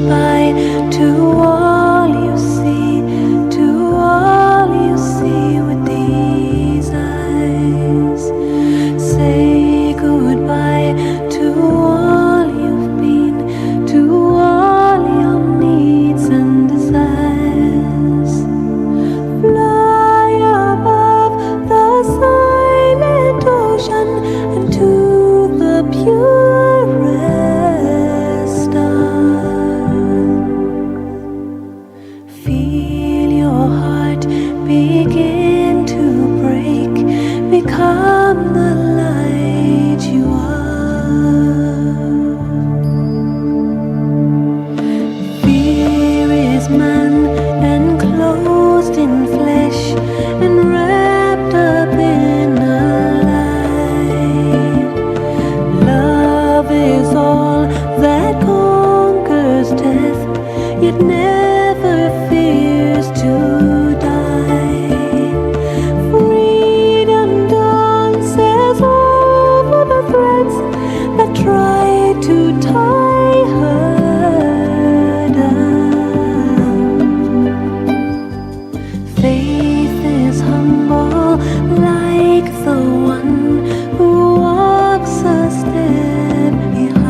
goodbye to all you see, to all you see with these eyes. Say goodbye to all you've been, to all your needs and desires. Fly above the silent ocean and to the purest star. Feel your heart begin to break, become the light you are. Fear is man enclosed in flesh and wrapped up in a lie. Love is all that conquers death, yet never fears to die. Freedom dances over the threads that try to tie her down. Faith is humble like the one who walks a step behind.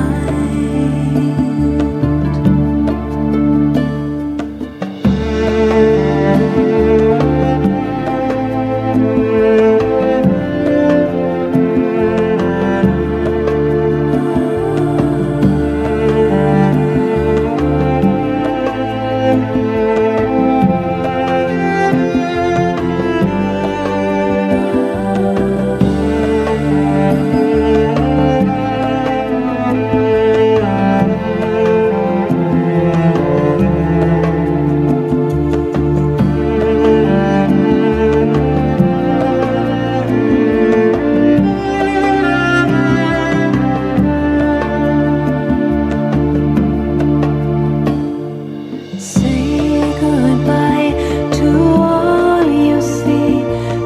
Say goodbye to all you see,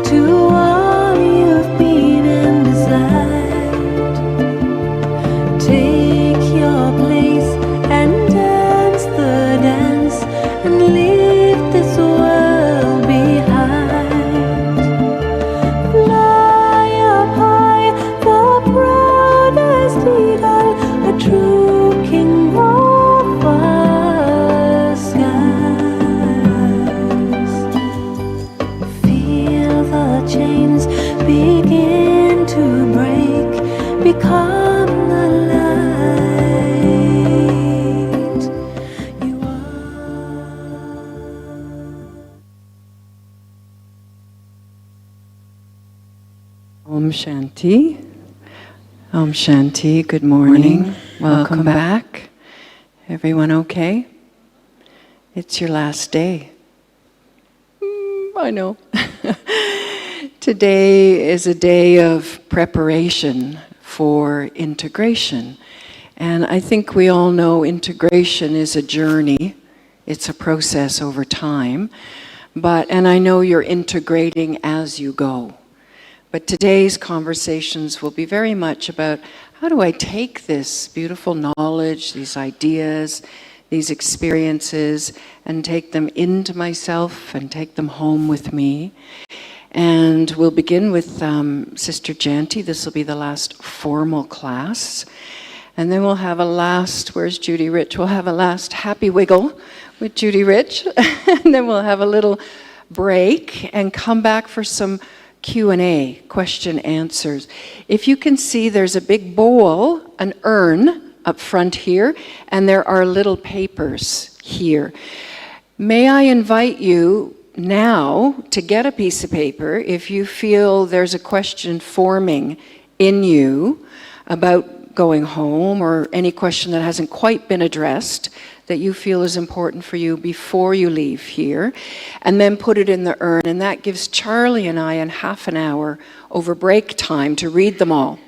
to all you've been and desired. Take your place and dance the dance and leave this world behind. Fly up high, the proudest eagle, a true king of our skies. Feel the chains begin to break, become the light you are. Om Shanti. Om Shanti. Good morning. Welcome back. Everyone okay? It's your last day. I know. Today is a day of preparation for integration. And I think we all know integration is a journey. It's a process over time. And I know you're integrating as you go. But today's conversations will be very much about how do I take this beautiful knowledge, these ideas, these experiences, and take them into myself and take them home with me. And we'll begin with Sister Jayanti. This will be the last formal class. And then we'll have a last, where's Judy Rich? We'll have a last happy wiggle with Judy Rich. And then we'll have a little break and come back for some Q&A, question answers. If you can see, there's a big bowl, an urn up front here, and there are little papers here. May I invite you now to get a piece of paper if you feel there's a question forming in you about going home or any question that hasn't quite been addressed that you feel is important for you before you leave here, and then put it in the urn. And that gives Charlie and I half an hour over break time to read them all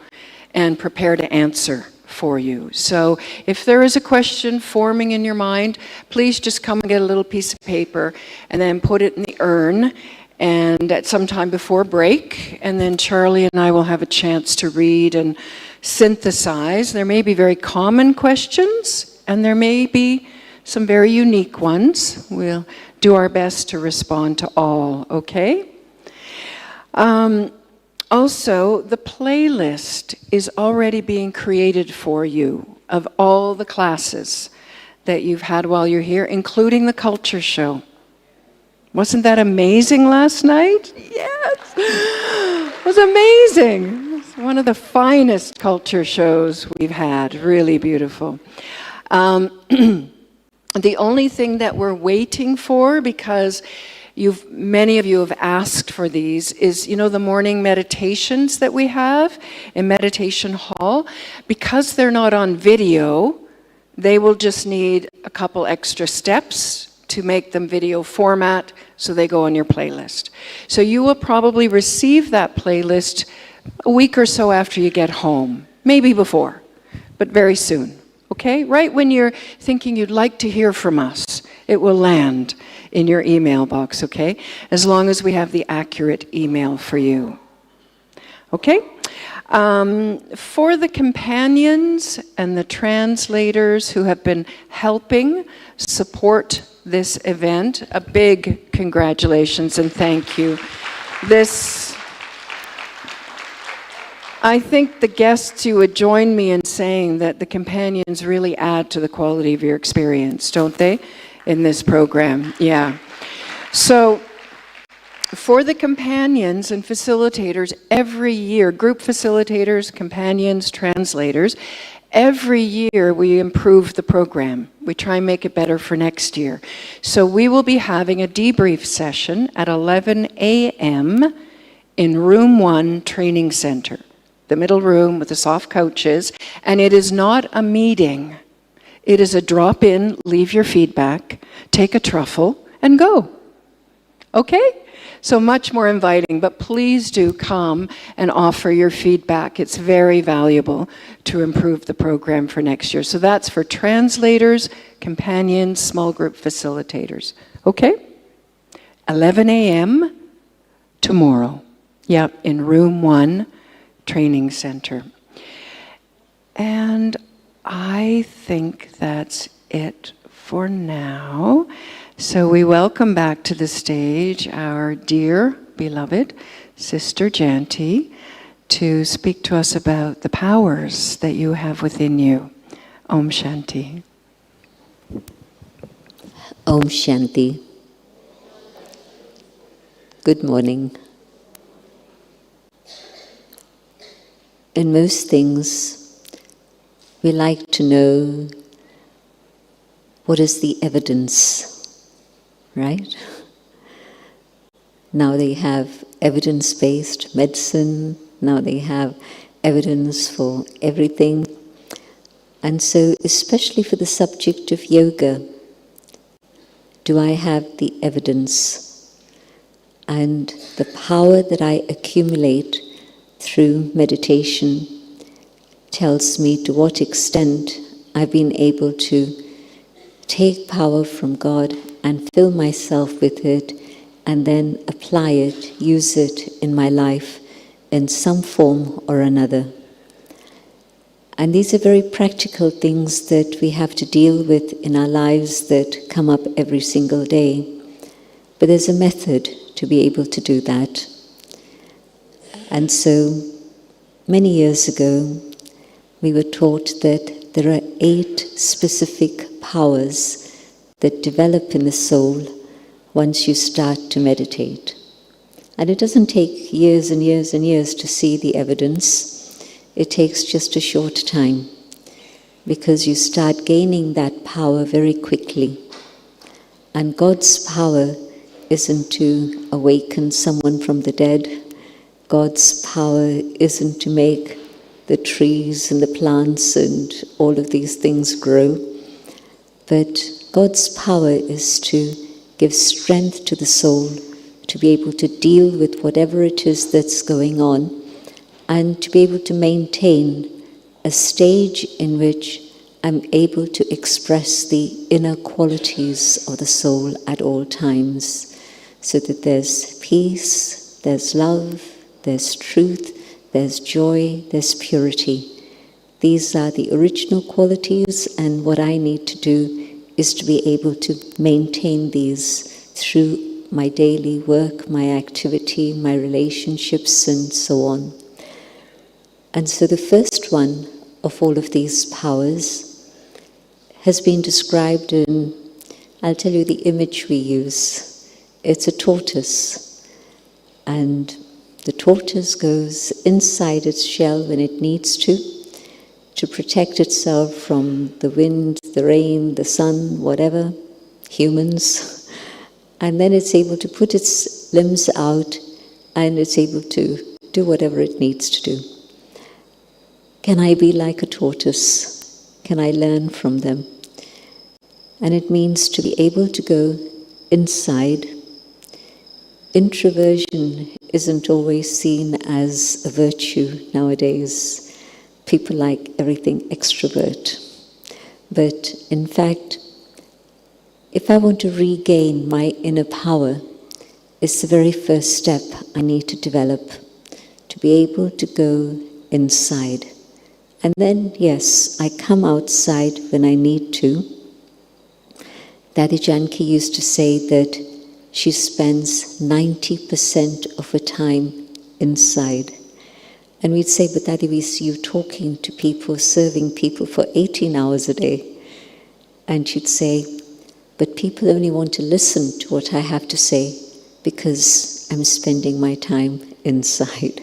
and prepare to answer for you. So if there is a question forming in your mind, please just come and get a little piece of paper and then put it in the urn, and at some time before break, and then Charlie and I will have a chance to read and synthesize. There may be very common questions, and there may be some very unique ones. We'll do our best to respond to all, okay? Also, the playlist is already being created for you of all the classes that you've had while you're here, including the culture show. Wasn't that amazing last night? Yes! It was amazing. It was one of the finest culture shows we've had. Really beautiful. The only thing that we're waiting for, because many of you have asked for these, is, the morning meditations that we have in Meditation Hall. Because they're not on video, they will just need a couple extra steps to make them video format, so they go on your playlist. So you will probably receive that playlist a week or so after you get home, maybe before, but very soon, okay? Right when you're thinking you'd like to hear from us, it will land in your email box, okay? As long as we have the accurate email for you, okay? For the companions and the translators who have been helping support this event, a big congratulations and thank you. I think the guests, you would join me in saying that the companions really add to the quality of your experience, don't they, in this program? Yeah. So, for the companions and facilitators, every year, group facilitators, companions, translators, every year we improve the program. We try and make it better for next year. So we will be having a debrief session at 11 a.m. in Room 1 Training Center, the middle room with the soft couches. And it is not a meeting. It is a drop-in, leave your feedback, take a truffle, and go. Okay? So much more inviting, but please do come and offer your feedback. It's very valuable to improve the program for next year. So that's for translators, companions, small group facilitators. Okay? 11 a.m. tomorrow. Yep, in Room 1 Training Center. And I think that's it for now. So we welcome back to the stage our dear, beloved Sister Jayanti to speak to us about the powers that you have within you. Om Shanti. Om Shanti. Good morning. In most things, we like to know what is the evidence. Right? Now they have evidence-based medicine, now they have evidence for everything. And so, especially for the subject of yoga, do I have the evidence and the power that I accumulate through meditation tells me to what extent I've been able to take power from God and fill myself with it, and then apply it, use it in my life in some form or another. And these are very practical things that we have to deal with in our lives that come up every single day. But there's a method to be able to do that. And so, many years ago, we were taught that there are 8 specific powers that develop in the soul once you start to meditate. And it doesn't take years and years and years to see the evidence. It takes just a short time, because you start gaining that power very quickly. And God's power isn't to awaken someone from the dead. God's power isn't to make the trees and the plants and all of these things grow. But God's power is to give strength to the soul to be able to deal with whatever it is that's going on, and to be able to maintain a stage in which I'm able to express the inner qualities of the soul at all times, so that there's peace, there's love, there's truth, there's joy, there's purity. These are the original qualities, and what I need to do is to be able to maintain these through my daily work, my activity, my relationships, and so on. And so the first one of all of these powers has been described in, I'll tell you the image we use. It's a tortoise. And the tortoise goes inside its shell when it needs to protect itself from the wind, the rain, the sun, whatever, humans. And then it's able to put its limbs out and it's able to do whatever it needs to do. Can I be like a tortoise? Can I learn from them? And it means to be able to go inside. Introversion isn't always seen as a virtue nowadays. People like everything extrovert. But in fact, if I want to regain my inner power, it's the very first step I need to develop, to be able to go inside. And then, yes, I come outside when I need to. Daddy Janki used to say that she spends 90% of her time inside. And we'd say, but Daddy, we see you talking to people, serving people for 18 hours a day. And she'd say, but people only want to listen to what I have to say because I'm spending my time inside.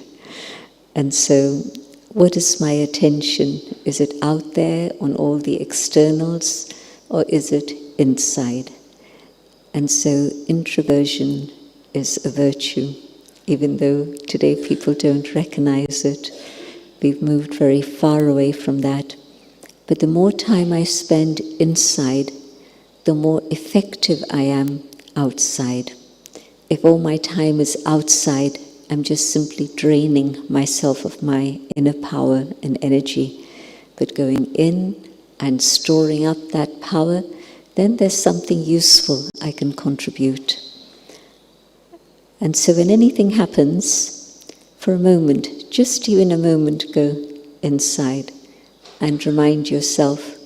And so, what is my attention? Is it out there on all the externals, or is it inside? And so, introversion is a virtue. Even though today people don't recognize it, we've moved very far away from that. But the more time I spend inside, the more effective I am outside. If all my time is outside, I'm just simply draining myself of my inner power and energy. But going in and storing up that power, then there's something useful I can contribute. And so when anything happens, for a moment, just even a moment, go inside and remind yourself,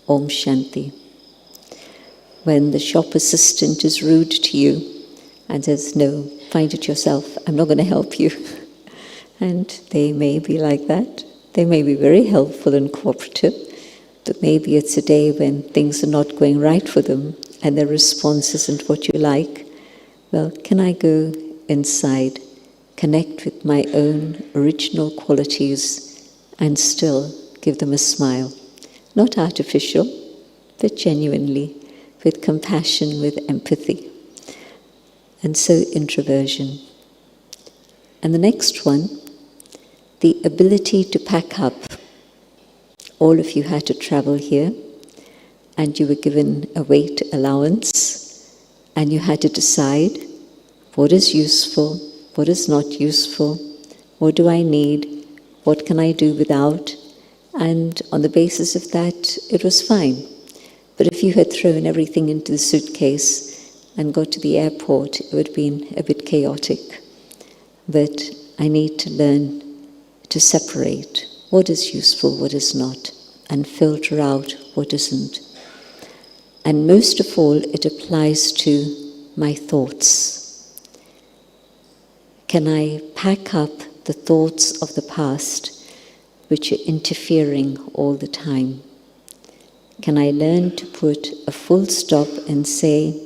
Om Shanti. When the shop assistant is rude to you and says, no, find it yourself, I'm not going to help you. And they may be like that. They may be very helpful and cooperative, but maybe it's a day when things are not going right for them and their response isn't what you like. Well, can I go inside, connect with my own original qualities and still give them a smile? Not artificial, but genuinely, with compassion, with empathy. And so introversion. And the next one, the ability to pack up. All of you had to travel here, and you were given a weight allowance, and you had to decide what is useful, what is not useful, what do I need, what can I do without, and on the basis of that, it was fine. But if you had thrown everything into the suitcase and got to the airport, it would have been a bit chaotic. But I need to learn to separate what is useful, what is not, and filter out what isn't. And most of all, it applies to my thoughts. Can I pack up the thoughts of the past which are interfering all the time? Can I learn to put a full stop and say,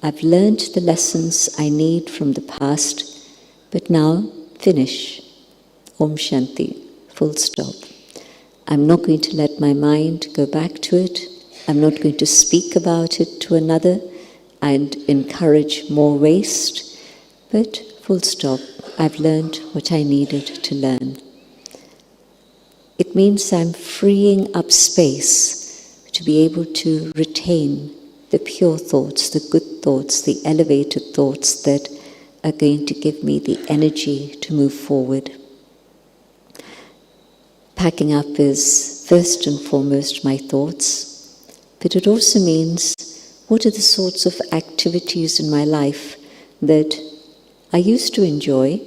I've learned the lessons I need from the past, but now finish. Om Shanti, full stop. I'm not going to let my mind go back to it. I'm not going to speak about it to another and encourage more waste, but full stop. I've learned what I needed to learn. It means I'm freeing up space to be able to retain the pure thoughts, the good thoughts, the elevated thoughts that are going to give me the energy to move forward. Packing up is first and foremost my thoughts, but it also means what are the sorts of activities in my life that I used to enjoy,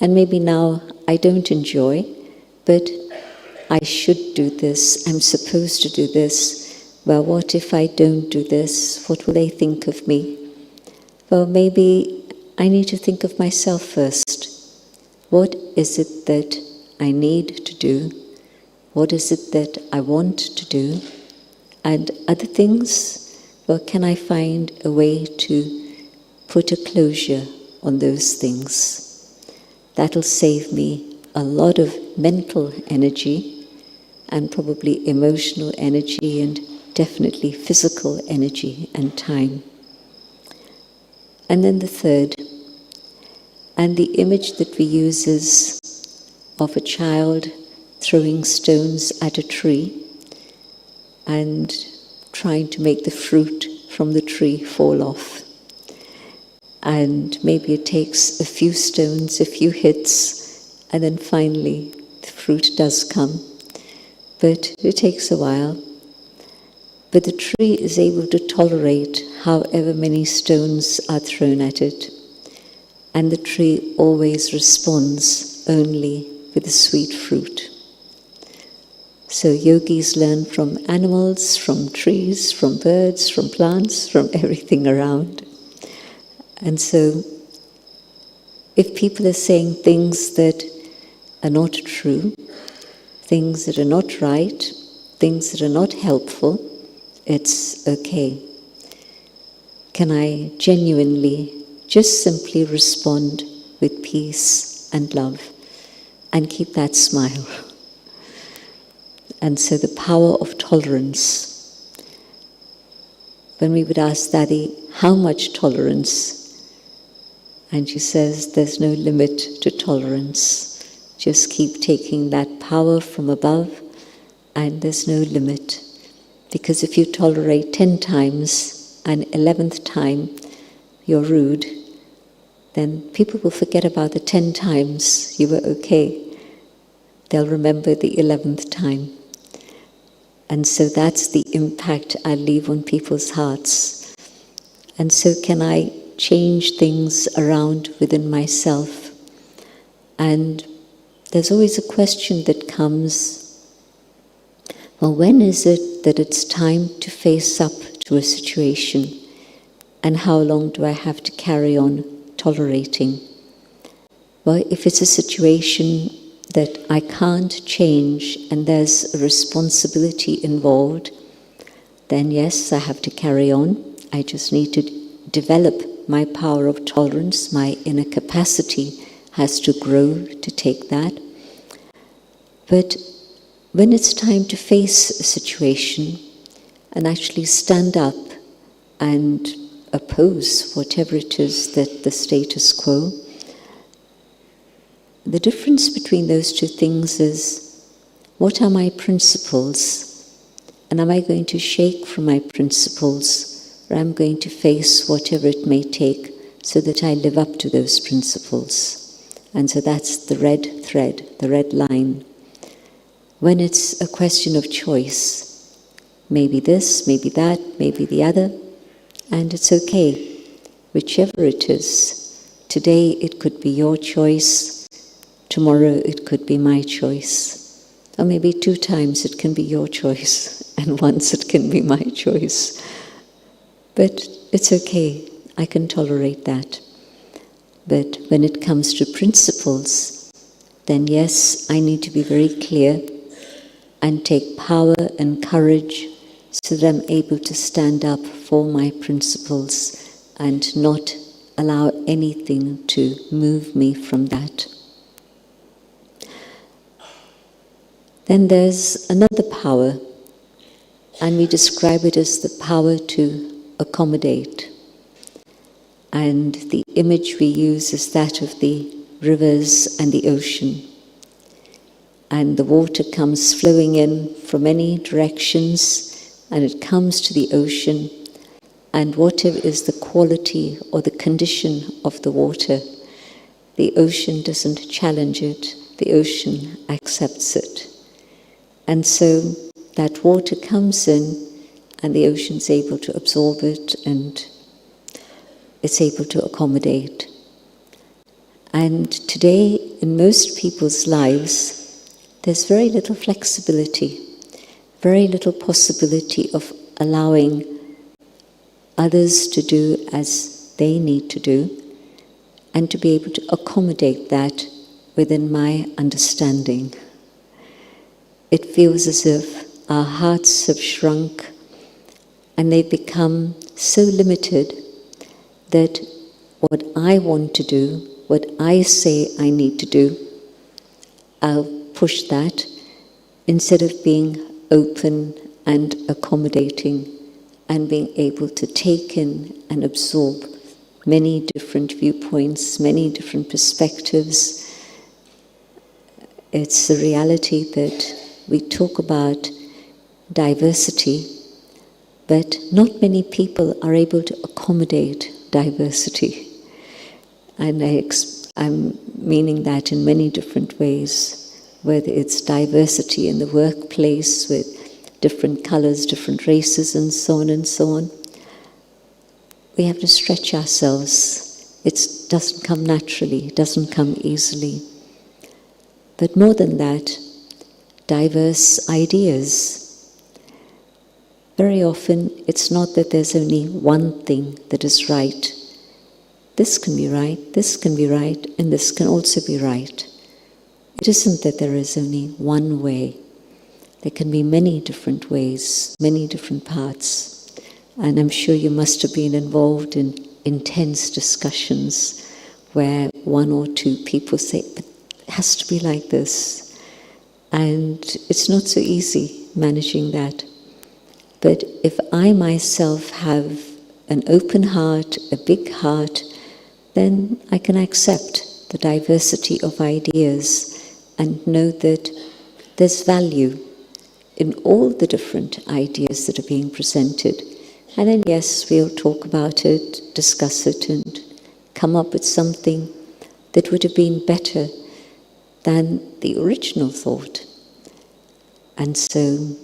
and maybe now I don't enjoy, but I should do this, I'm supposed to do this, well, what if I don't do this? What will they think of me? Well, maybe I need to think of myself first. What is it that I need to do? What is it that I want to do? And other things, well, can I find a way to put a closure on those things? That'll save me a lot of mental energy and probably emotional energy and definitely physical energy and time. And then the third, and the image that we use is of a child throwing stones at a tree and trying to make the fruit from the tree fall off. And maybe it takes a few stones, a few hits, and then finally the fruit does come. But it takes a while. But the tree is able to tolerate however many stones are thrown at it. And the tree always responds only with the sweet fruit. So yogis learn from animals, from trees, from birds, from plants, from everything around. And so if people are saying things that are not true, things that are not right, things that are not helpful, it's okay. Can I genuinely, just simply respond with peace and love and keep that smile? And so the power of tolerance. When we would ask Daddy, how much tolerance? And she says, there's no limit to tolerance. Just keep taking that power from above, and there's no limit. Because if you tolerate 10 times and 11th time you're rude, then people will forget about the 10 times you were okay. They'll remember the 11th time. And so that's the impact I leave on people's hearts. And so can I change things around within myself? And there's always a question that comes, well, when is it that it's time to face up to a situation? And how long do I have to carry on tolerating? Well, if it's a situation that I can't change and there's a responsibility involved, then yes, I have to carry on. I just need to develop my power of tolerance. My inner capacity has to grow to take that. But when it's time to face a situation and actually stand up and oppose whatever it is that the status quo, the difference between those two things is, what are my principles? And am I going to shake from my principles, or am I going to face whatever it may take so that I live up to those principles? And so that's the red thread, the red line. When it's a question of choice, maybe this, maybe that, maybe the other, and it's okay, whichever it is. Today it could be your choice, tomorrow it could be my choice, or maybe 2 times it can be your choice, and once it can be my choice. But it's okay, I can tolerate that. But when it comes to principles, then yes, I need to be very clear and take power and courage so that I'm able to stand up for my principles and not allow anything to move me from that. Then there's another power, and we describe it as the power to accommodate. And the image we use is that of the rivers and the ocean. And the water comes flowing in from many directions, and it comes to the ocean, and whatever is the quality or the condition of the water, the ocean doesn't challenge it, the ocean accepts it. And so that water comes in, and the ocean's able to absorb it, and it's able to accommodate. And today, in most people's lives, there's very little flexibility, very little possibility of allowing others to do as they need to do, and to be able to accommodate that within my understanding. It feels as if our hearts have shrunk and they've become so limited that what I want to do, what I say I need to do, I'll push that instead of being open and accommodating and being able to take in and absorb many different viewpoints, many different perspectives. It's the reality that we talk about diversity, but not many people are able to accommodate diversity. And I'm meaning that in many different ways, whether it's diversity in the workplace with different colors, different races, and so on and so on. We have to stretch ourselves. It doesn't come naturally, it doesn't come easily. But more than that, diverse ideas. Very often, it's not that there's only one thing that is right. This can be right, this can be right, and this can also be right. It isn't that there is only one way. There can be many different ways, many different paths. And I'm sure you must have been involved in intense discussions where one or two people say, but it has to be like this. And it's not so easy managing that. But if I myself have an open heart, a big heart, then I can accept the diversity of ideas and know that there's value in all the different ideas that are being presented. And then yes, we'll talk about it, discuss it, and come up with something that would have been better than the original thought. And so,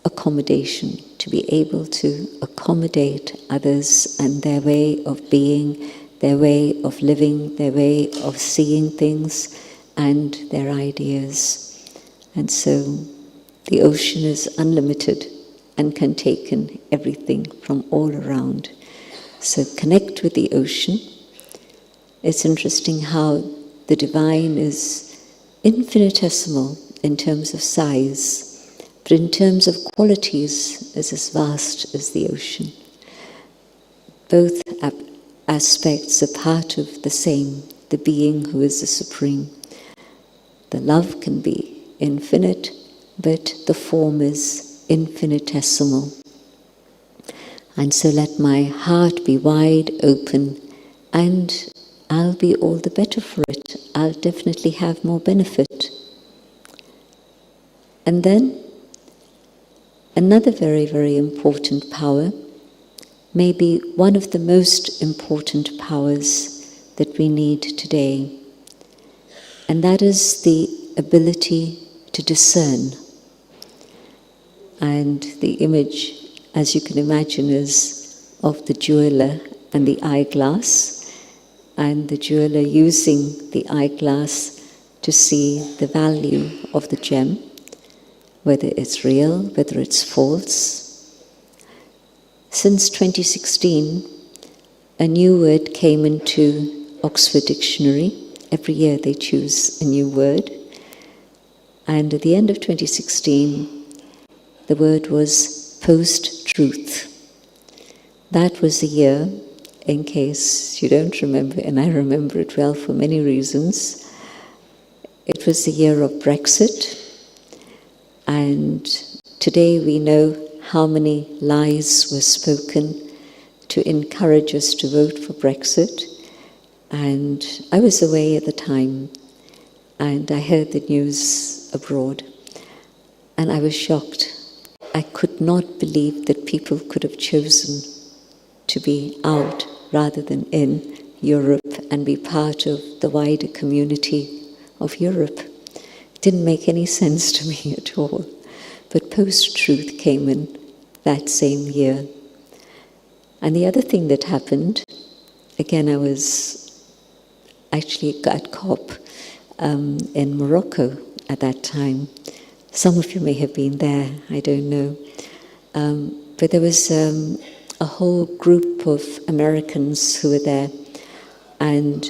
accommodation, to be able to accommodate others and their way of being, their way of living, their way of seeing things, and their ideas. And so, the ocean is unlimited and can take in everything from all around. So connect with the ocean. It's interesting how the divine is infinitesimal in terms of size, but in terms of qualities is as vast as the ocean. Both aspects are part of the same, the being who is the supreme. The love can be infinite, but the form is infinitesimal. And so let my heart be wide open, and I'll be all the better for it. I'll definitely have more benefit. And then, another very, very important power, maybe one of the most important powers that we need today, and that is the ability to discern. And the image, as you can imagine, is of the jeweler and the eyeglass, and the jeweler using the eyeglass to see the value of the gem, whether it's real, whether it's false. Since 2016, a new word came into Oxford Dictionary. Every year they choose a new word. And at the end of 2016, the word was post-truth. That was the year, in case you don't remember, and I remember it well for many reasons. It was the year of Brexit, and today we know how many lies were spoken to encourage us to vote for Brexit. And I was away at the time, and I heard the news abroad, and I was shocked. I could not believe that people could have chosen to be out rather than in Europe and be part of the wider community of Europe. It didn't make any sense to me at all. But post-truth came in that same year. And the other thing that happened, again, I was actually at COP in Morocco at that time. Some of you may have been there, I don't know. but there was a whole group of Americans who were there, and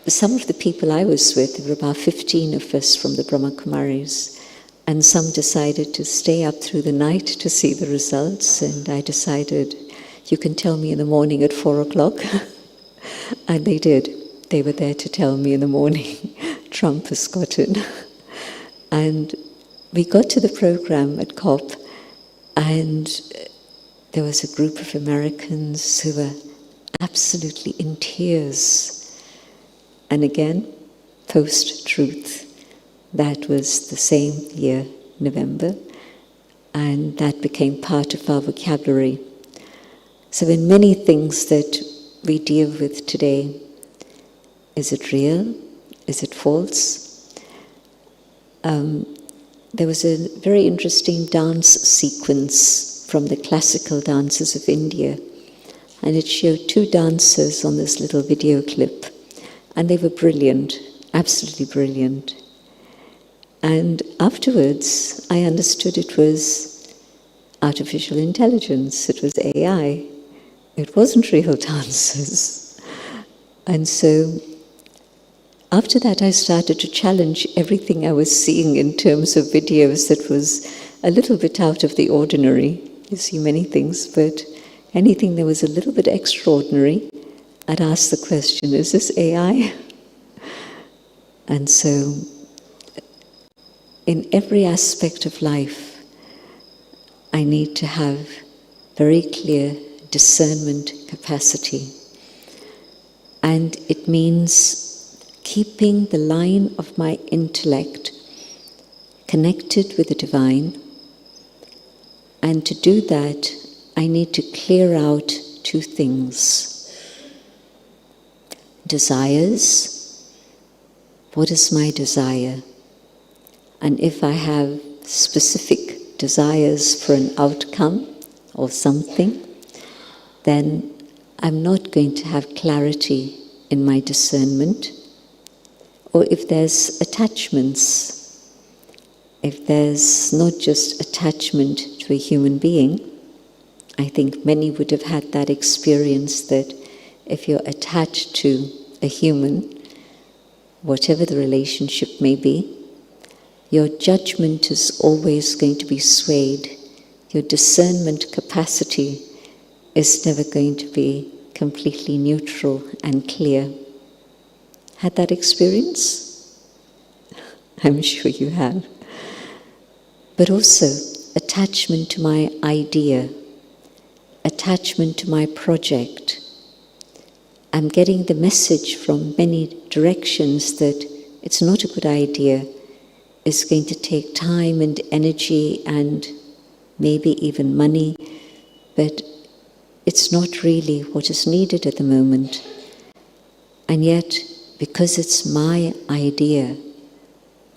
some of the people I was with, there were about 15 of us from the Brahma Kumaris, and some decided to stay up through the night to see the results, and I decided, you can tell me in the morning at 4 o'clock. And they did. They were there to tell me in the morning, Trump has gotten. And we got to the program at COP, and there was a group of Americans who were absolutely in tears. And again, post-truth. That was the same year, November, and that became part of our vocabulary. So in many things that we deal with today, is it real? Is it false? There was a very interesting dance sequence from the classical dances of India, and it showed two dancers on this little video clip, and they were brilliant, absolutely brilliant. And afterwards, I understood it was artificial intelligence, it was AI. It wasn't real dancers. And so, after that, I started to challenge everything I was seeing in terms of videos that was a little bit out of the ordinary. You see many things, but anything that was a little bit extraordinary, I'd ask the question, is this AI? And so, in every aspect of life, I need to have very clear discernment capacity. And it means keeping the line of my intellect connected with the divine. And to do that, I need to clear out two things. Desires. What is my desire? And if I have specific desires for an outcome or something, then I'm not going to have clarity in my discernment. Or if there's attachments, if there's not just attachment to a human being, I think many would have had that experience that if you're attached to a human, whatever the relationship may be, your judgment is always going to be swayed. Your discernment capacity is never going to be completely neutral and clear. Had that experience? I'm sure you have. But also, attachment to my idea, attachment to my project. I'm getting the message from many directions that it's not a good idea. It's going to take time and energy and maybe even money, but it's not really what is needed at the moment. And yet, because it's my idea,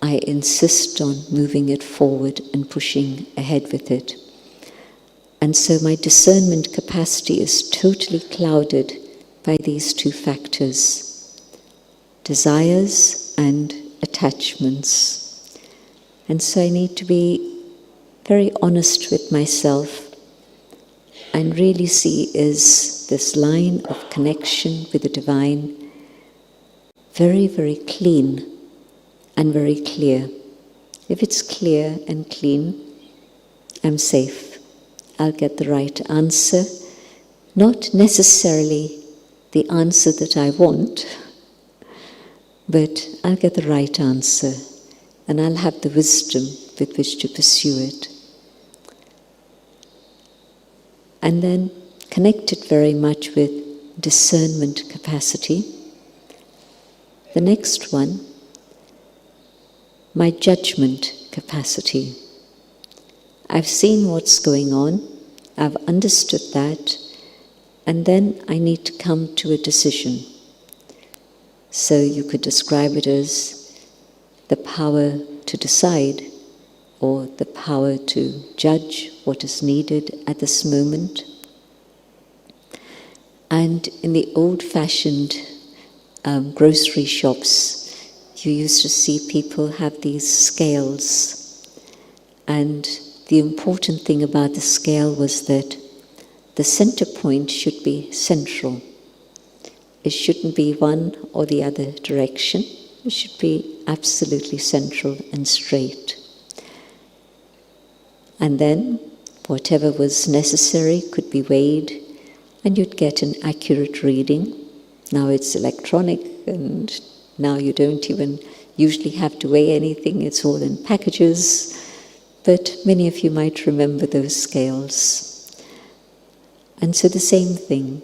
I insist on moving it forward and pushing ahead with it. And so my discernment capacity is totally clouded by these two factors, desires and attachments. And so I need to be very honest with myself and really see, is this line of connection with the divine very, very clean and very clear. If it's clear and clean, I'm safe. I'll get the right answer, not necessarily the answer that I want, but I'll get the right answer. And I'll have the wisdom with which to pursue it. And then connected very much with discernment capacity. The next one, my judgment capacity. I've seen what's going on, I've understood that, and then I need to come to a decision. So you could describe it as the power to decide, or the power to judge what is needed at this moment. And in the old-fashioned grocery shops, you used to see people have these scales. And the important thing about the scale was that the center point should be central. It shouldn't be one or the other direction. It should be absolutely central and straight. And then whatever was necessary could be weighed, and you'd get an accurate reading. Now it's electronic, and now you don't even usually have to weigh anything. It's all in packages. But many of you might remember those scales. And so the same thing.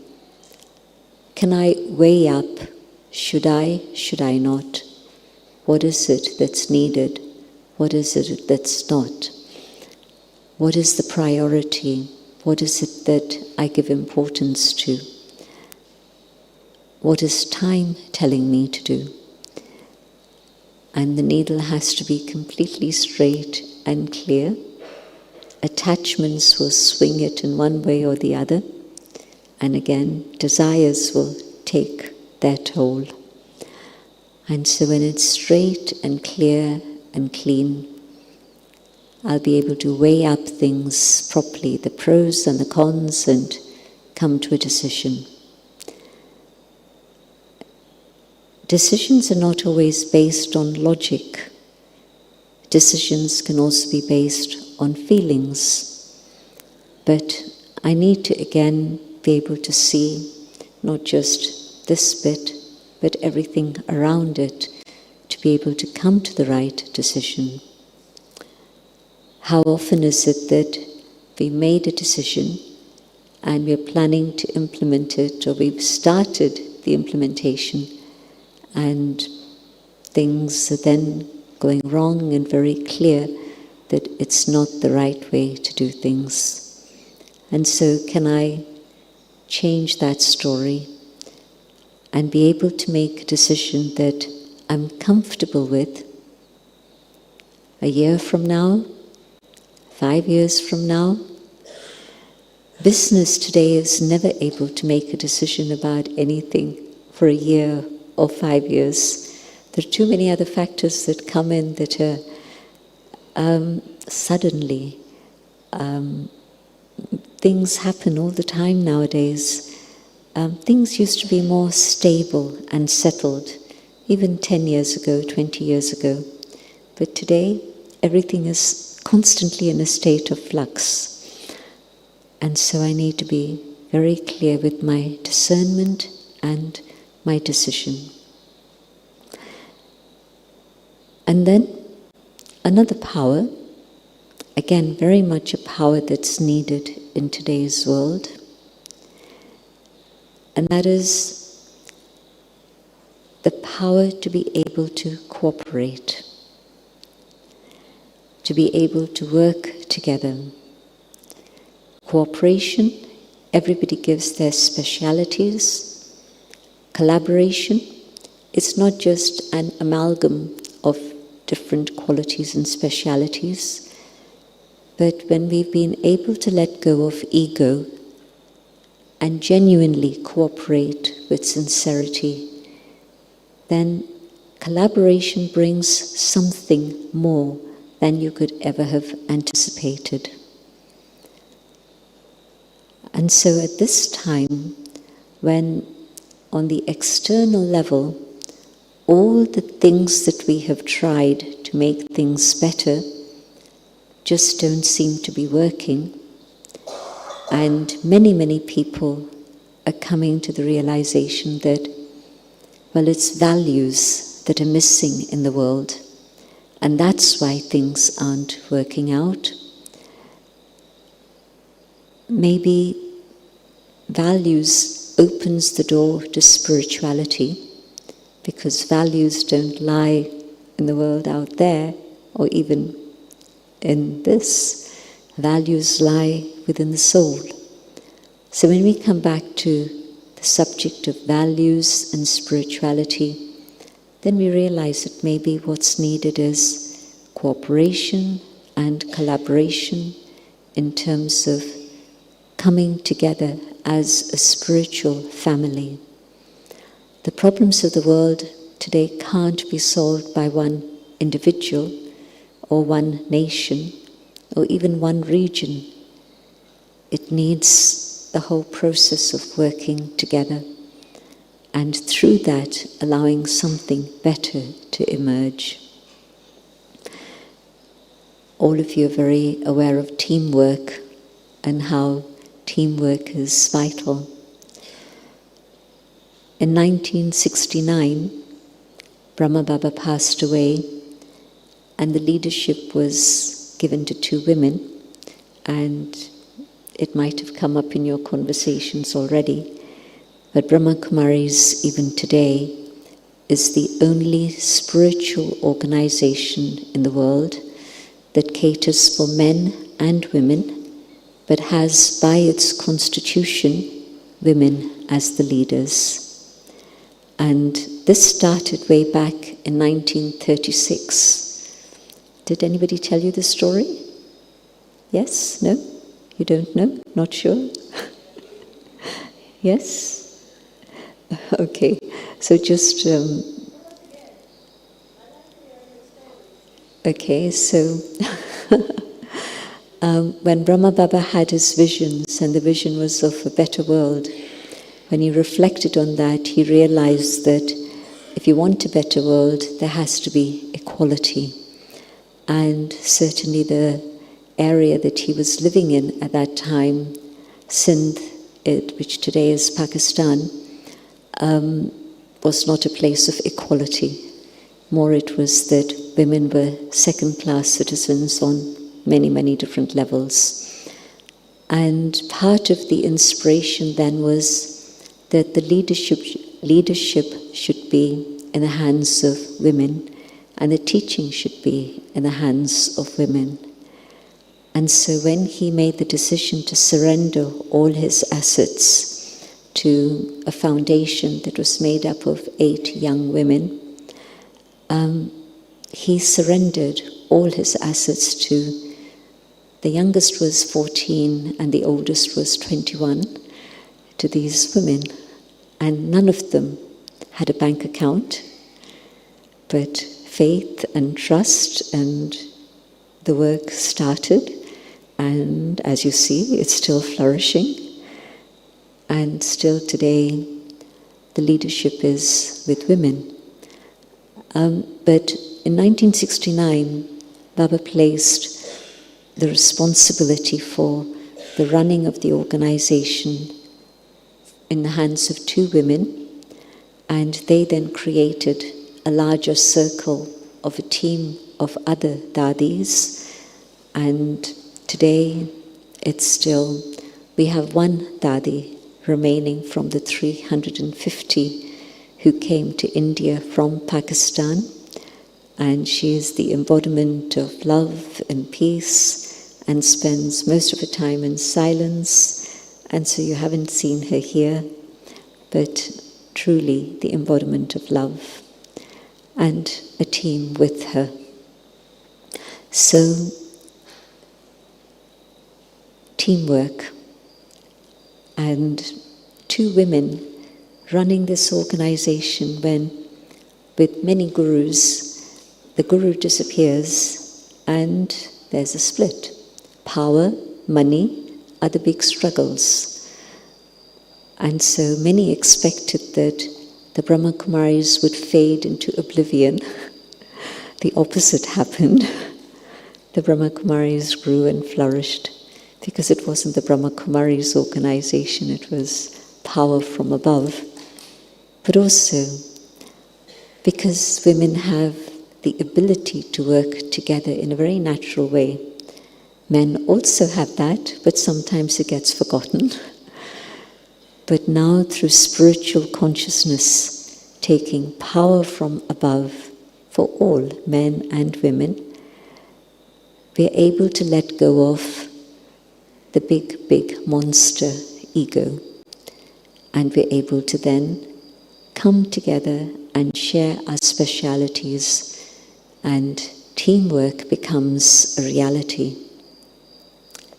Can I weigh up? Should I not? What is it that's needed? What is it that's not? What is the priority? What is it that I give importance to? What is time telling me to do? And the needle has to be completely straight and clear. Attachments will swing it in one way or the other. And again, desires will take their toll. And so when it's straight and clear and clean, I'll be able to weigh up things properly, the pros and the cons, and come to a decision. Decisions are not always based on logic. Decisions can also be based on feelings. But I need to again be able to see not just this bit, but everything around it, to be able to come to the right decision. How often is it that we made a decision and we're planning to implement it, or we've started the implementation, and things are then going wrong, and very clear that it's not the right way to do things. And so can I change that story and be able to make a decision that I'm comfortable with a year from now, 5 years from now? Business today is never able to make a decision about anything for a year or 5 years. There are too many other factors that come in that are suddenly. Things happen all the time nowadays. Things used to be more stable and settled, even 10 years ago, 20 years ago. But today, everything is constantly in a state of flux. And so I need to be very clear with my discernment and my decision. And then another power, again very much a power that's needed in today's world, and that is the power to be able to cooperate, to be able to work together. Cooperation, everybody gives their specialities. Collaboration, it's not just an amalgam of different qualities and specialities, but when we've been able to let go of ego and genuinely cooperate with sincerity, then collaboration brings something more than you could ever have anticipated. And so at this time, when on the external level, all the things that we have tried to make things better just don't seem to be working, and many people are coming to the realization that, well, it's values that are missing in the world, and that's why things aren't working out. Maybe values opens the door to spirituality, because values don't lie in the world out there, or even in this. Values lie within the soul. So when we come back to the subject of values and spirituality, then we realize that maybe what's needed is cooperation and collaboration in terms of coming together as a spiritual family. The problems of the world today can't be solved by one individual or one nation or even one region. It needs the whole process of working together, and through that allowing something better to emerge. All of you are very aware of teamwork and how teamwork is vital. In 1969, Brahma Baba passed away, and the leadership was given to two women, and it might have come up in your conversations already, but Brahma Kumaris, even today, is the only spiritual organization in the world that caters for men and women, but has by its constitution women as the leaders. And this started way back in 1936. Did anybody tell you the story? Yes? No? You don't know? Not sure? Yes? Okay. So just... Okay, so... when Brahma Baba had his visions, and the vision was of a better world, when he reflected on that, he realized that if you want a better world, there has to be equality. And certainly the area that he was living in at that time, Sindh, which today is Pakistan, was not a place of equality. More it was that women were second-class citizens on many, many different levels. And part of the inspiration then was that the leadership should be in the hands of women, and the teaching should be in the hands of women. And so when he made the decision to surrender all his assets to a foundation that was made up of 8 young women, he surrendered all his assets to, the youngest was 14 and the oldest was 21, to these women. And none of them had a bank account, but faith and trust, and the work started. And as you see, it's still flourishing. And still today, the leadership is with women. But in 1969, Baba placed the responsibility for the running of the organization in the hands of 2 women, and they then created a larger circle of a team of other dadis, and today it's still, we have 1 dadi remaining from the 350 who came to India from Pakistan, and she is the embodiment of love and peace and spends most of her time in silence. And so you haven't seen her here, but truly the embodiment of love, and a team with her. So, teamwork, and 2 women running this organization when, with many gurus, the guru disappears and there's a split. Power, money, are the big struggles. And so many expected that the Brahma Kumaris would fade into oblivion. The opposite happened. The Brahma Kumaris grew and flourished because it wasn't the Brahma Kumaris organization, it was power from above. But also because women have the ability to work together in a very natural way. Men also have that, but sometimes it gets forgotten. But now, through spiritual consciousness, taking power from above for all, men and women, we're able to let go of the big, big monster ego. And we're able to then come together and share our specialities, and teamwork becomes a reality.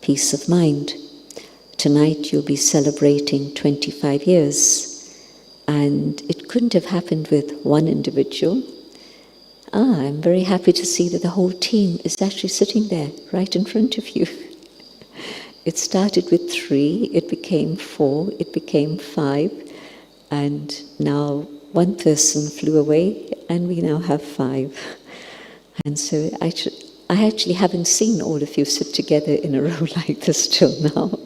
Peace of mind. Tonight you'll be celebrating 25 years, and it couldn't have happened with one individual. I'm very happy to see that the whole team is actually sitting there right in front of you. it started with 3, it became 4, it became 5, and now one person flew away, and we now have 5. And so I actually haven't seen all of you sit together in a row like this till now.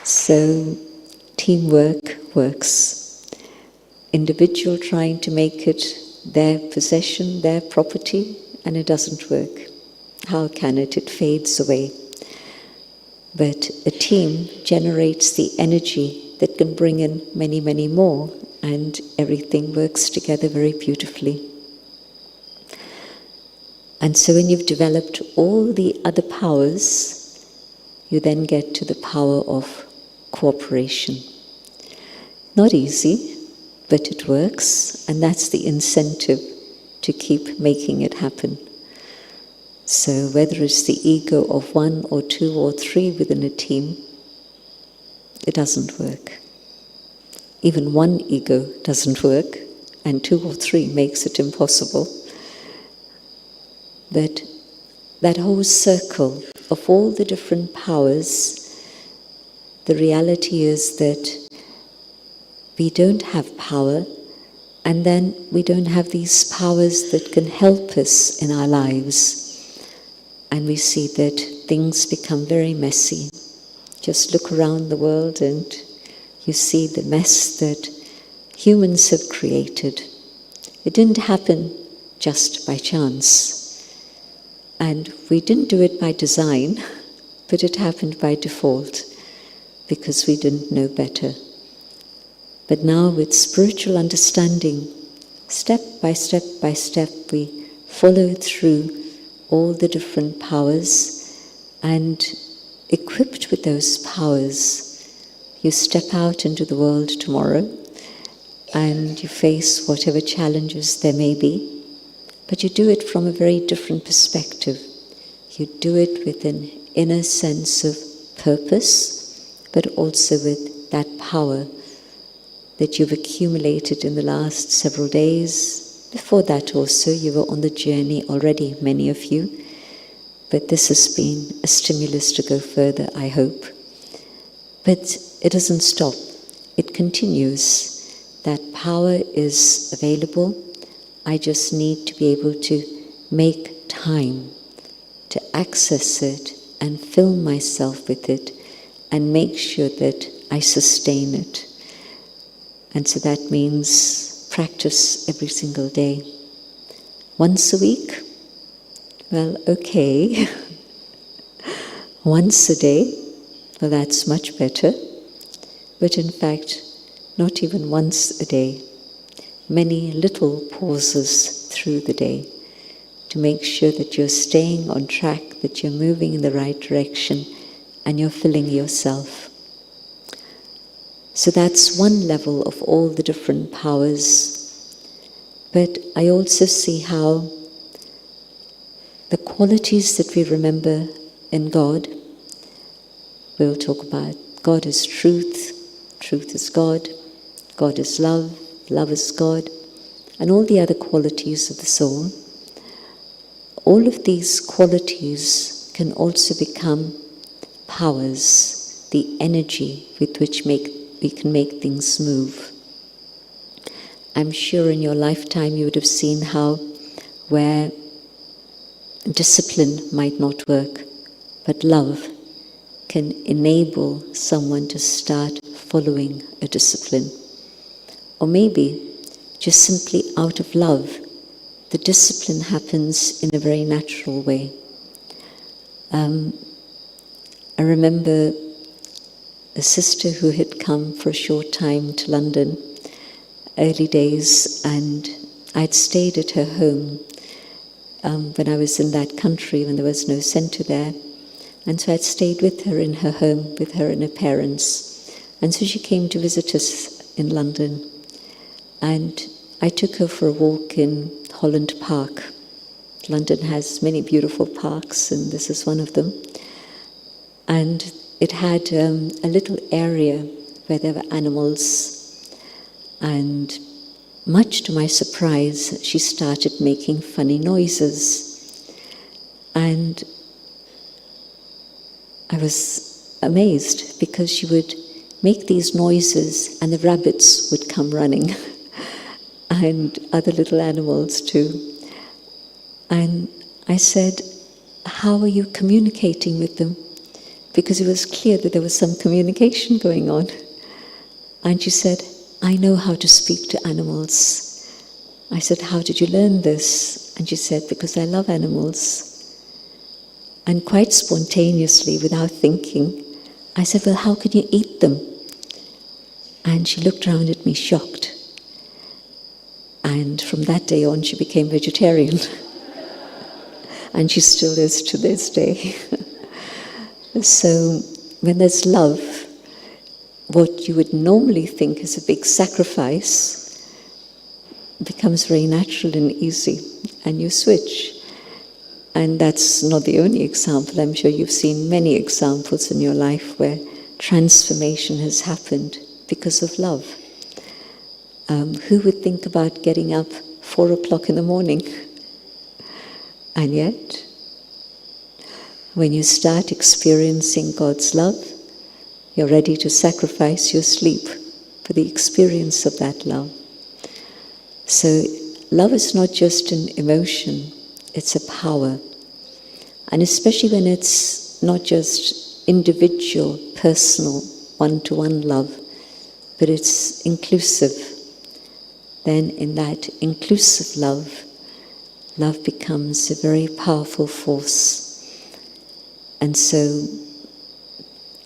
So teamwork works. Individual trying to make it their possession, their property, and it doesn't work. How can it? It fades away. But a team generates the energy that can bring in many, many more, and everything works together very beautifully. And so when you've developed all the other powers, you then get to the power of cooperation. Not easy, but it works, and that's the incentive to keep making it happen. So whether it's the ego of 1 or 2 or 3 within a team, it doesn't work. Even 1 ego doesn't work, and 2 or 3 makes it impossible. But that whole circle of all the different powers, the reality is that we don't have power, and then we don't have these powers that can help us in our lives. And we see that things become very messy. Just look around the world and you see the mess that humans have created. It didn't happen just by chance. And we didn't do it by design, but it happened by default because we didn't know better. But now with spiritual understanding, step by step by step, we follow through all the different powers, and equipped with those powers, you step out into the world tomorrow and you face whatever challenges there may be, but you do it from a very different perspective. You do it with an inner sense of purpose, but also with that power that you've accumulated in the last several days. Before that also, you were on the journey already, many of you. But this has been a stimulus to go further, I hope. But it doesn't stop. It continues. That power is available. I just need to be able to make time to access it and fill myself with it and make sure that I sustain it. And so that means practice every single day. Once a week? Well, okay. Once a day? Well, that's much better. But in fact, not even once a day. Many little pauses through the day to make sure that you're staying on track, that you're moving in the right direction, and you're filling yourself. So that's one level of all the different powers. But I also see how the qualities that we remember in God, we'll talk about God is truth, truth is God, God is love, love is God, and all the other qualities of the soul. All of these qualities can also become powers, the energy with which we can make things move. I'm sure in your lifetime you would have seen how where discipline might not work, but love can enable someone to start following a discipline. Or maybe just simply out of love, the discipline happens in a very natural way. I remember a sister who had come for a short time to London, early days, and I'd stayed at her home when I was in that country, when there was no centre there. And so I'd stayed with her in her home, with her and her parents. And so she came to visit us in London. And I took her for a walk in Holland Park. London has many beautiful parks, and this is one of them. And it had a little area where there were animals, and much to my surprise, she started making funny noises. And I was amazed because she would make these noises and the rabbits would come running and other little animals too. And I said, how are you communicating with them? Because it was clear that there was some communication going on. And she said, I know how to speak to animals. I said, how did you learn this? And she said, because I love animals. And quite spontaneously, without thinking, I said, well, how can you eat them? And she looked around at me shocked. And from that day on, she became vegetarian. And she still is to this day. So when there's love, what you would normally think is a big sacrifice becomes very natural and easy, and you switch. And that's not the only example. I'm sure you've seen many examples in your life where transformation has happened because of love. Who would think about getting up 4 o'clock in the morning? And yet, when you start experiencing God's love, you're ready to sacrifice your sleep for the experience of that love. So, love is not just an emotion, it's a power. And especially when it's not just individual, personal, one-to-one love, but it's inclusive. Then in that inclusive love, love becomes a very powerful force. And so,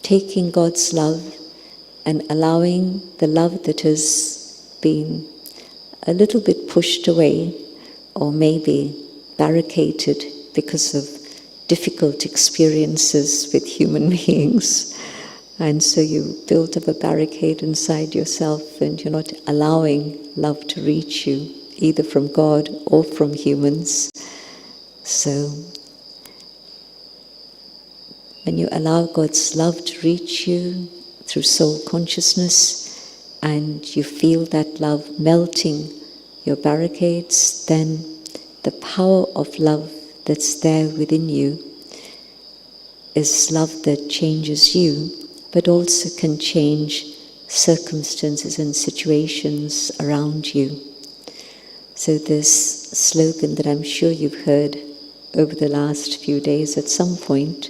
taking God's love and allowing the love that has been a little bit pushed away or maybe barricaded because of difficult experiences with human beings. And so you build up a barricade inside yourself and you're not allowing love to reach you, either from God or from humans. So when you allow God's love to reach you through soul consciousness and you feel that love melting your barricades, then the power of love that's there within you is love that changes you, but also can change circumstances and situations around you. So this slogan that I'm sure you've heard over the last few days at some point,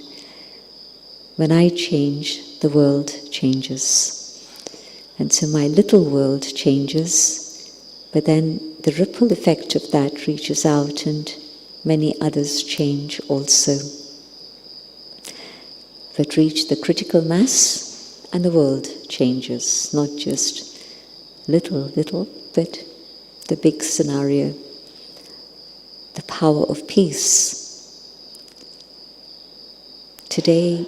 when I change, the world changes. And so my little world changes, but then the ripple effect of that reaches out and many others change also. But reach the critical mass and the world changes, not just little, but the big scenario, the power of peace. Today,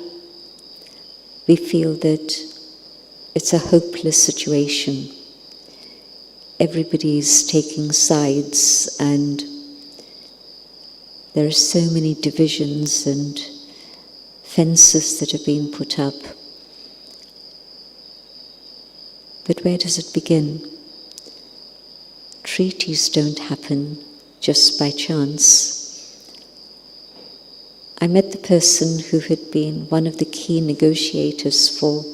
we feel that it's a hopeless situation. Everybody's taking sides and there are so many divisions and fences that have been put up. But where does it begin? Treaties don't happen just by chance. I met the person who had been one of the key negotiators for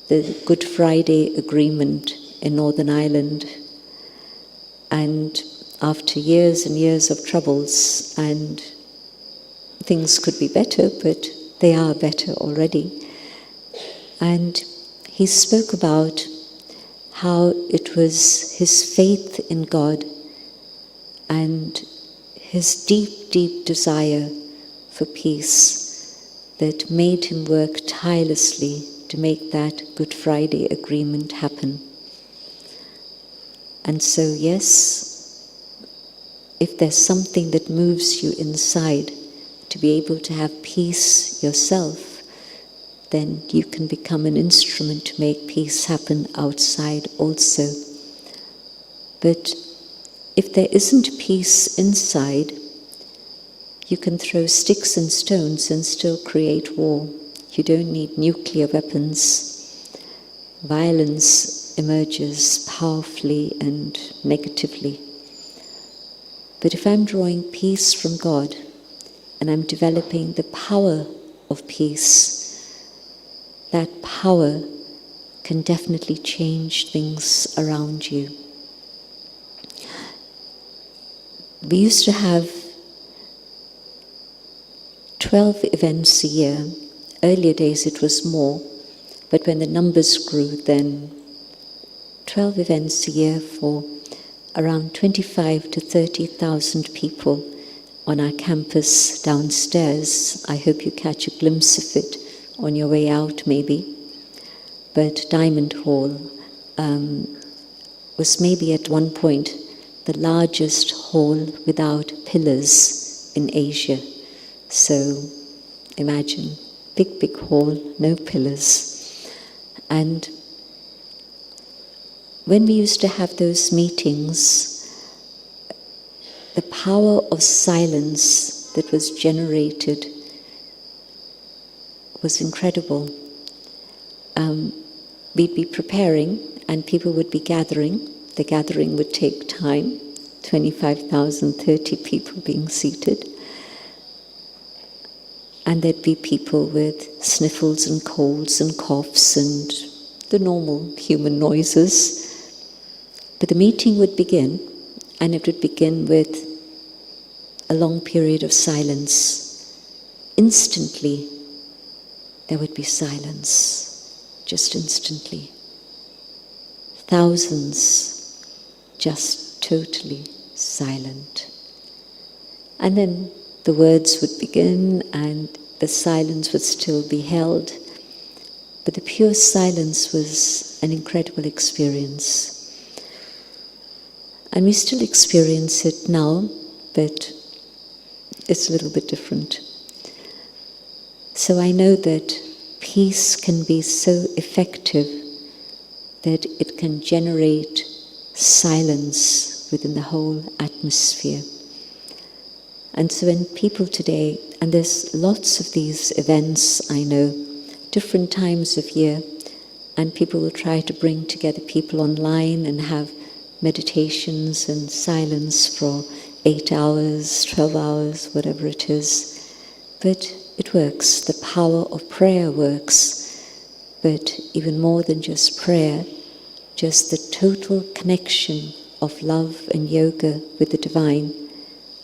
the Good Friday Agreement in Northern Ireland. And after years and years of troubles, and things could be better, but they are better already. And he spoke about how it was his faith in God and his deep, deep desire for peace that made him work tirelessly to make that Good Friday Agreement happen. And so, yes, if there's something that moves you inside to be able to have peace yourself, then you can become an instrument to make peace happen outside also. But if there isn't peace inside, you can throw sticks and stones and still create war. You don't need nuclear weapons. Violence emerges powerfully and negatively. But if I'm drawing peace from God and I'm developing the power of peace, that power can definitely change things around you. We used to have 12 events a year. Earlier days it was more, but when the numbers grew, then 12 events a year for around 25 to 30,000 people on our campus downstairs. I hope you catch a glimpse of it on your way out, maybe. But Diamond Hall was maybe at one point the largest hall without pillars in Asia. So imagine, big hall, no pillars. And when we used to have those meetings, the power of silence that was generated was incredible. We'd be preparing and people would be gathering. The gathering would take time, 25,000, 30 people being seated. And there'd be people with sniffles and colds and coughs and the normal human noises. But the meeting would begin, and it would begin with a long period of silence. Instantly, there would be silence. Just instantly. Thousands just totally silent. And then the words would begin and the silence would still be held. But the pure silence was an incredible experience. And we still experience it now, but it's a little bit different. So I know that peace can be so effective that it can generate silence within the whole atmosphere. And so when people today, and there's lots of these events, I know, different times of year, and people will try to bring together people online and have meditations and silence for 8 hours, 12 hours, whatever it is. But it works. The power of prayer works. But even more than just prayer, just the total connection of love and yoga with the divine,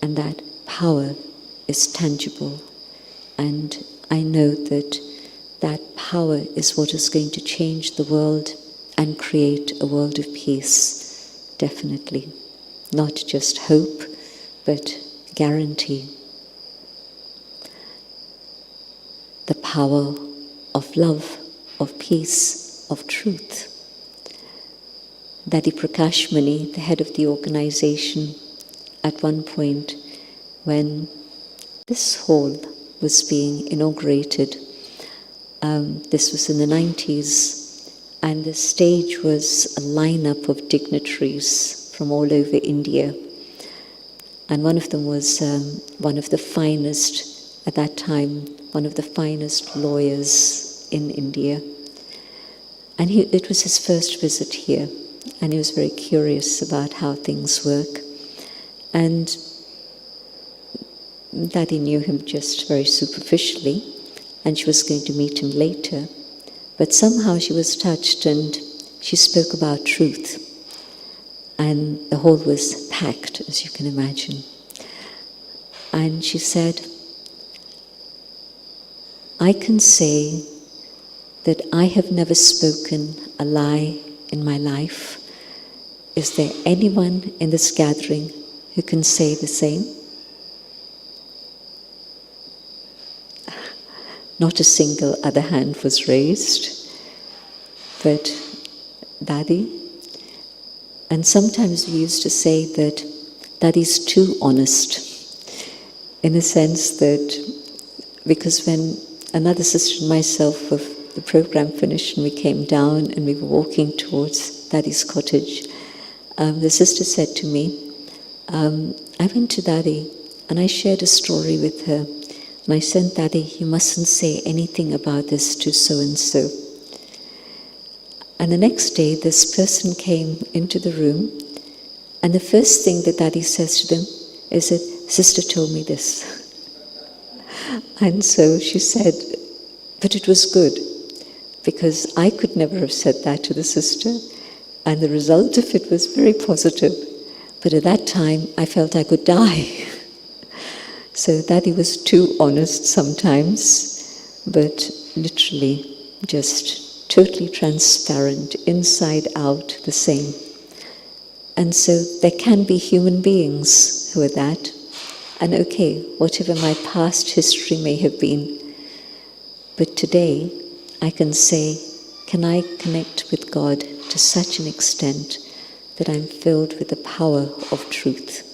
and that power is tangible. And I know that that power is what is going to change the world and create a world of peace, definitely. Not just hope, but guarantee. The power of love, of peace, of truth. Daddy Prakash Mani, the head of the organization, at one point when this hall was being inaugurated, this was in the 90s, and the stage was a lineup of dignitaries from all over India. And one of them was one of the finest, at that time, one of the finest lawyers in India. And it was his first visit here, and he was very curious about how things work. And Daddy knew him just very superficially, and she was going to meet him later. But somehow she was touched, and she spoke about truth. And the hall was packed, as you can imagine. And she said, I can say that I have never spoken a lie in my life. Is there anyone in this gathering who can say the same? Not a single other hand was raised, but Daddy. And sometimes we used to say that Daddy's too honest, in the sense that, because when another sister and myself of the program finished and we came down and we were walking towards Daddy's cottage, the sister said to me, I went to Daddy and I shared a story with her. And I said, Daddy, you mustn't say anything about this to so-and-so. And And the next day, this person came into the room, and the first thing that Daddy says to them is that, "Sister told me this." And so she said, but it was good, because I could never have said that to the sister, and the result of it was very positive. But at that time, I felt I could die. So Daddy was too honest sometimes, but literally just totally transparent, inside out, the same. And so there can be human beings who are that. And okay, whatever my past history may have been, but today I can say, can I connect with God to such an extent that I'm filled with the power of truth?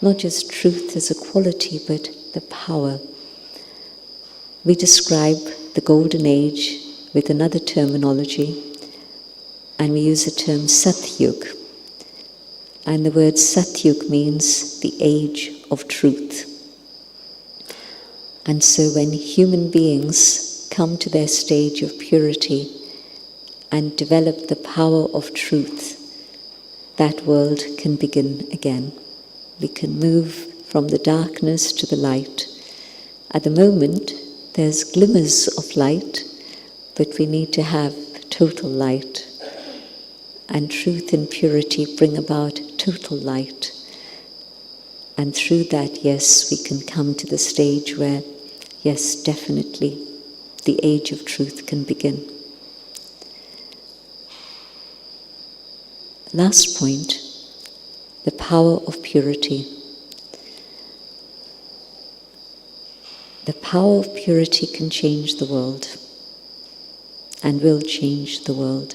Not just truth as a quality, but the power. We describe the golden age with another terminology, and we use the term Satyug. And the word Satyug means the age of truth. And so when human beings come to their stage of purity and develop the power of truth, that world can begin again. We can move from the darkness to the light. At the moment, there's glimmers of light, but we need to have total light. And truth and purity bring about total light. And through that, yes, we can come to the stage where, yes, definitely, the age of truth can begin. Last point, the power of purity. The power of purity can change the world, and will change the world.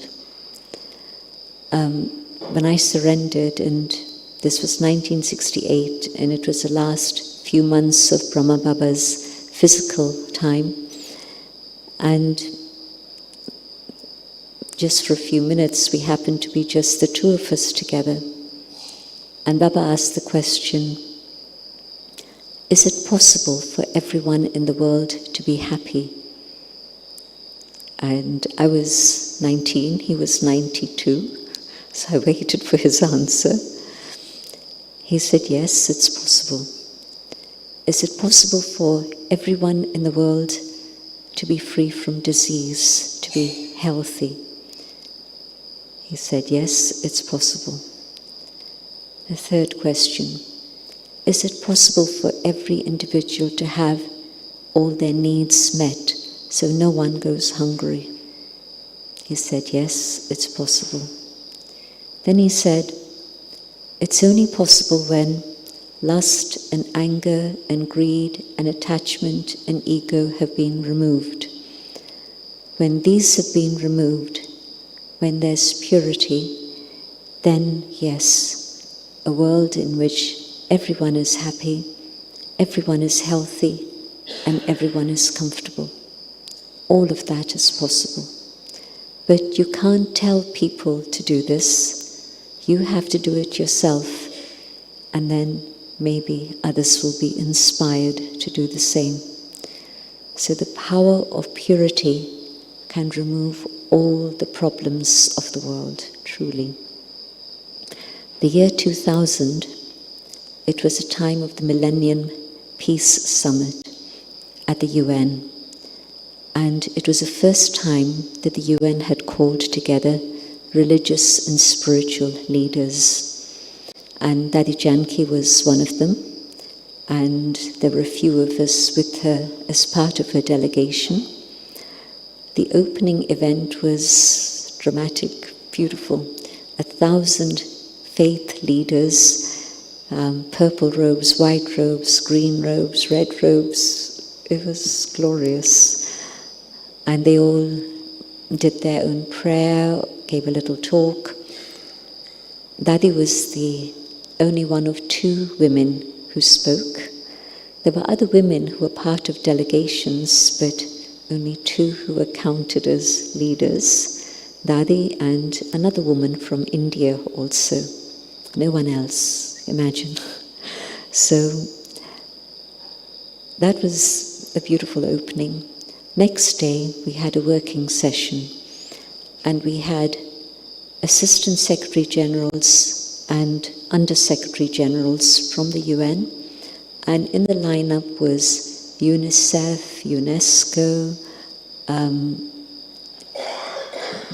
When I surrendered, and this was 1968, and it was the last few months of Brahma Baba's physical time, and just for a few minutes we happened to be just the two of us together, and Baba asked the question, is it possible for everyone in the world to be happy? And I was 19, he was 92, so I waited for his answer. He said, yes, it's possible. Is it possible for everyone in the world to be free from disease, to be healthy? He said, yes, it's possible. The third question, is it possible for every individual to have all their needs met so no one goes hungry? He said, yes, it's possible. Then he said, it's only possible when lust and anger and greed and attachment and ego have been removed. When these have been removed, when there's purity, then yes, a world in which everyone is happy, everyone is healthy, and everyone is comfortable. All of that is possible. But you can't tell people to do this. You have to do it yourself, and then maybe others will be inspired to do the same. So the power of purity can remove all the problems of the world, truly. The year 2000, it was a time of the Millennium Peace Summit at the UN. And it was the first time that the UN had called together religious and spiritual leaders. And Daddy Jayanti was one of them. And there were a few of us with her as part of her delegation. The opening event was dramatic, beautiful. 1,000 faith leaders, purple robes, white robes, green robes, red robes. It was glorious. And they all did their own prayer, gave a little talk. Daddy was the only one of 2 women who spoke. There were other women who were part of delegations, but only 2 who were counted as leaders. Daddy and another woman from India also. No one else, imagine. So that was a beautiful opening. Next day, we had a working session, and we had Assistant Secretary Generals and Under Secretary Generals from the UN, and in the lineup was UNICEF, UNESCO,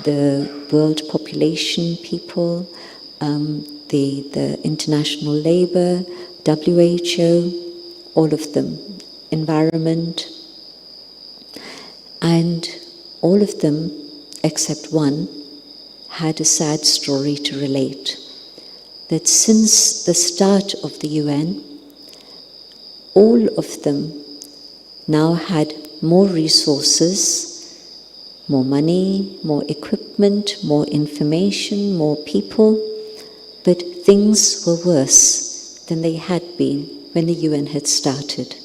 the World Population People, the International Labour, WHO, all of them, environment, and all of them, except one, had a sad story to relate. That since the start of the UN, all of them now had more resources, more money, more equipment, more information, more people, but things were worse than they had been when the UN had started.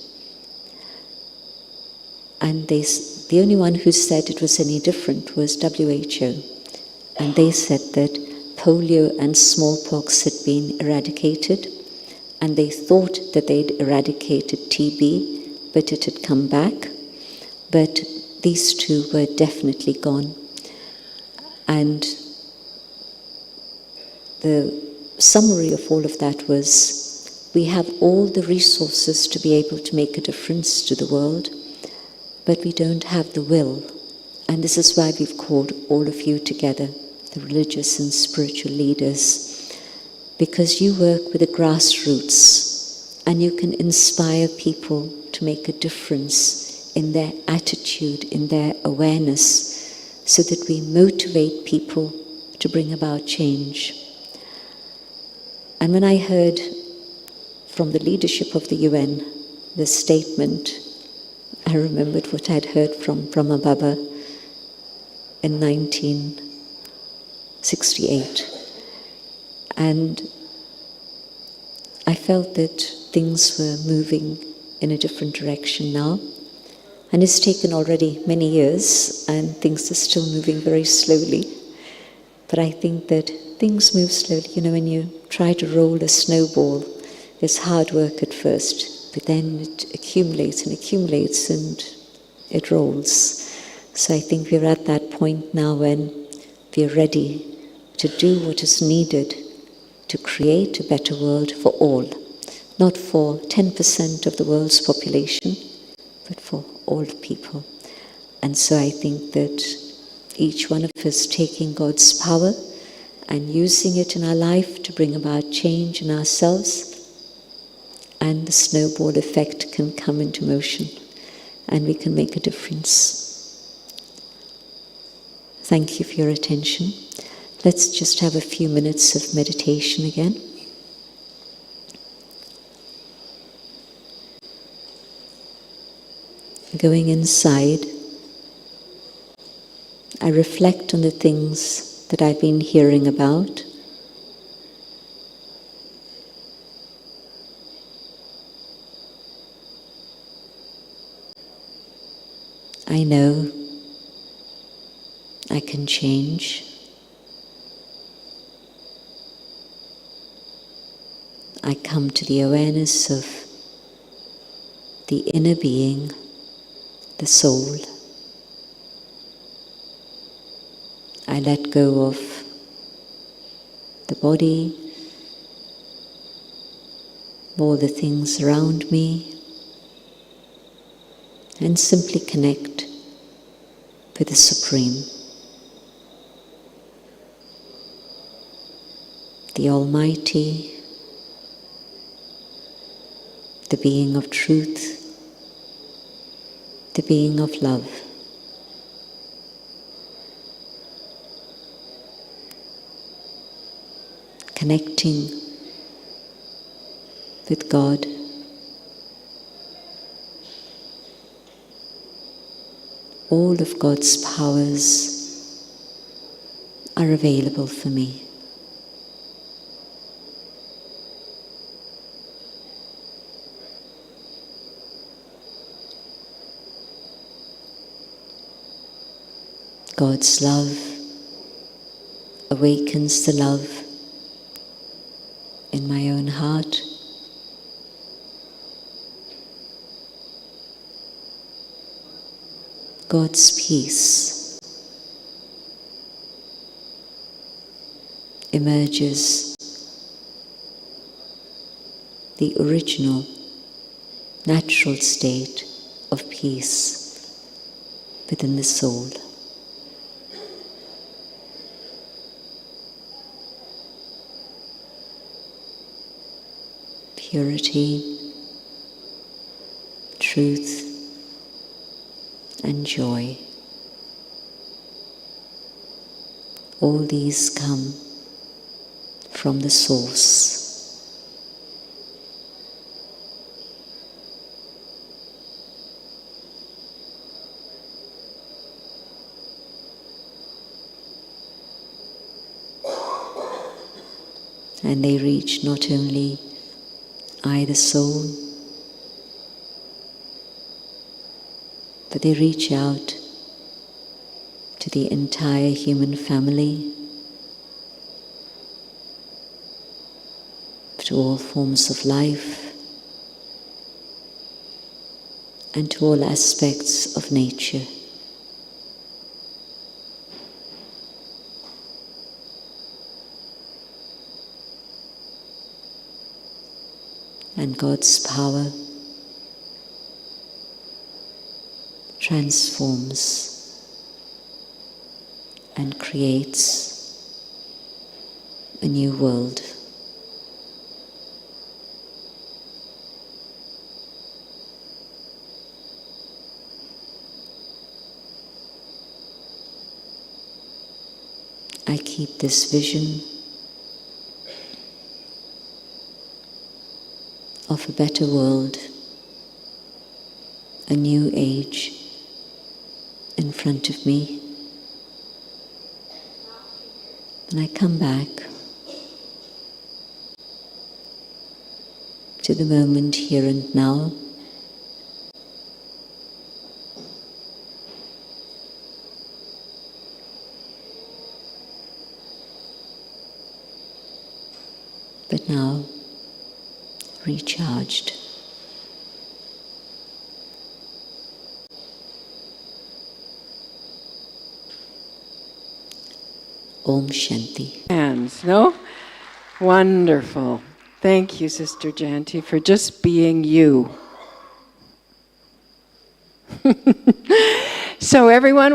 And the only one who said it was any different was WHO. And they said that polio and smallpox had been eradicated, and they thought that they'd eradicated TB, but it had come back. But these two were definitely gone. And the summary of all of that was, we have all the resources to be able to make a difference to the world, but we don't have the will. And this is why we've called all of you together, the religious and spiritual leaders, because you work with the grassroots and you can inspire people to make a difference in their attitude, in their awareness, so that we motivate people to bring about change. And when I heard from the leadership of the UN the statement, I remembered what I'd heard from Brahma Baba in 1968. And I felt that things were moving in a different direction now. And it's taken already many years, and things are still moving very slowly. But I think that things move slowly. You know, when you try to roll a snowball, it's hard work at first, but then it accumulates and accumulates and it rolls. So I think we're at that point now when we're ready to do what is needed to create a better world for all. Not for 10% of the world's population, but for all people. And so I think that each one of us taking God's power and using it in our life to bring about change in ourselves, and the snowball effect can come into motion and we can make a difference. Thank you for your attention. Let's just have a few minutes of meditation again. Going inside, I reflect on the things that I've been hearing about. I know I can change. I come to the awareness of the inner being, the soul. I let go of the body, all the things around me, and simply connect with the Supreme, the Almighty, the being of truth, the being of love. Connecting with God. All of God's powers are available for me. God's love awakens the love in my own heart. God's peace emerges the original, natural state of peace within the soul. Purity, truth, and joy. All these come from the source. And they reach not only I, the soul, but they reach out to the entire human family, to all forms of life, and to all aspects of nature. And God's power transforms and creates a new world. I keep this vision of a better world, a new age in front of me. And I come back to the moment here and now. But now, recharged. Om Shanti. Hands, no? Wonderful. Thank you, Sister Jayanti, for just being you. So everyone,